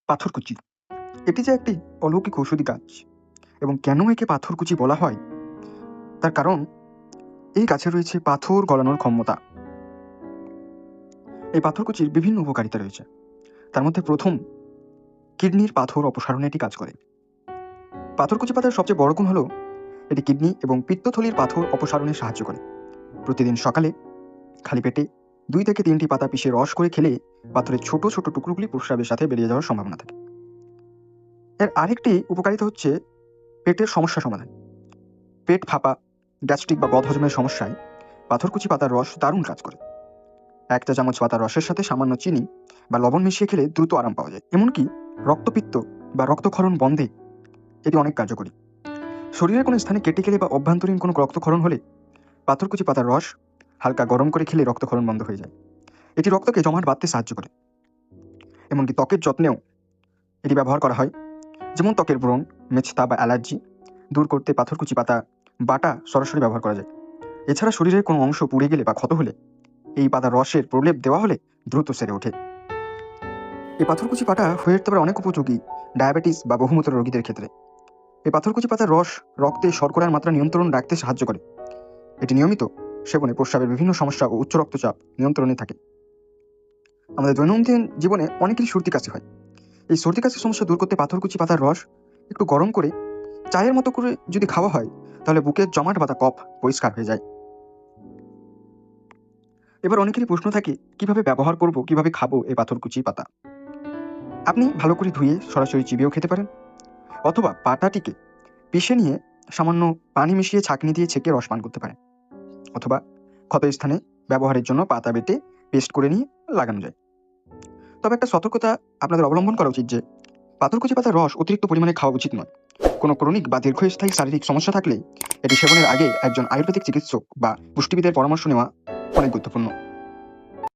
পাথরকুচি এটি যে একটি অলৌকিক ঔষধি গাছ এবং কেন একে পাথরকুচি বলা হয় তার কারণ এই গাছে রয়েছে পাথর গলানোর ক্ষমতা। এই পাথরকুচির বিভিন্ন উপকারিতা রয়েছে। তার মধ্যে প্রথম, কিডনির পাথর অপসারণে এটি কাজ করে। পাথরকুচি পাতার সবচেয়ে বড় গুণ হলো এটি কিডনি এবং পিত্তথলির পাথর অপসারণে সাহায্য করে। প্রতিদিন সকালে খালি পেটে 2 থেকে 3টি পাতা পিষে রস করে খেলে পাথরের ছোট ছোট টুকরোগুলি প্রস্রাবের সাথে বেরিয়ে যাওয়ার সম্ভাবনা থাকে। এর আরেকটি উপকারিতা হচ্ছে পেটের সমস্যা সমাধান। পেট ফাঁপা, গ্যাস্ট্রিক বা বদহজমের সমস্যায় পাথরকুচি পাতার রস দারুণ কাজ করে। 1 চা চামচ পাতার রসের সাথে সামান্য চিনি বা লবণ মিশিয়ে খেলে দ্রুত আরাম পাওয়া যায়। এমনকি রক্তপিত্ত বা রক্তক্ষরণ বন্ধে এটি অনেক কার্যকরী। শরীরের কোনো স্থানে কেটে গেলে বা অভ্যন্তরীণ কোনো রক্তক্ষরণ হলে পাথরকুচি পাতার রস হালকা গরম করে খেলে রক্তক্ষরণ বন্ধ হয়ে যায়। এটি রক্তকে জমাট বাঁধতে সাহায্য করে। এমনকি ত্বকের যত্নেও এটি ব্যবহার করা হয়, যেমন ত্বকের ব্রণ, মেছতা বা অ্যালার্জি দূর করতে পাথরকুচি পাতা বাটা সরাসরি ব্যবহার করা যায়। এছাড়া শরীরের কোনো অংশ পুড়ে গেলে বা ক্ষত হলে এই পাতার রসের প্রলেপ দেওয়া হলে দ্রুত সেরে ওঠে। এই পাথরকুচি পাতা হয়ে উঠতে পারে অনেক উপযোগী ডায়াবেটিস বা বহুমূত্র রোগীদের ক্ষেত্রে। এই পাথরকুচি পাতার রস রক্তে শর্করার মাত্রা নিয়ন্ত্রণ রাখতে সাহায্য করে। এটি নিয়মিত সেবনে প্রস্রাবের বিভিন্ন সমস্যা ও উচ্চ রক্তচাপ নিয়ন্ত্রণে থাকে। আমাদের দৈনন্দিন জীবনে অনেকেরই সর্দি কাশি হয়। এই সর্দি কাশির সমস্যা দূর করতে পাথরকুচি পাতার রস একটু গরম করে চায়ের মতো করে যদি খাওয়া হয় তাহলে বুকের জমাট বাঁধা কফ পরিষ্কার হয়ে যায়। এবার অনেকেরই প্রশ্ন থাকে, কিভাবে ব্যবহার করব, কিভাবে খাবো এই পাথরকুচি পাতা। আপনি ভালো করে ধুয়ে সরাসরি চিবিয়েও খেতে পারেন, অথবা পাতাটিকে পিষে নিয়ে সামান্য পানি মিশিয়ে ছাঁকনি দিয়ে ছেঁকে রস পান করতে পারেন, অথবা ক্ষত স্থানে ব্যবহারের জন্য পাতা বেটে পেস্ট করে নিয়ে লাগানো যায়। তবে একটা সতর্কতা আপনাদের অবলম্বন করা উচিত যে পাথরকুচি পাতার রস অতিরিক্ত পরিমাণে খাওয়া উচিত নয়। কোনো ক্রনিক বা দীর্ঘস্থায়ী শারীরিক সমস্যা থাকলে এটি সেবনের আগে একজন আয়ুর্বেদিক চিকিৎসক বা পুষ্টিবিদের পরামর্শ নেওয়া অনেক গুরুত্বপূর্ণ।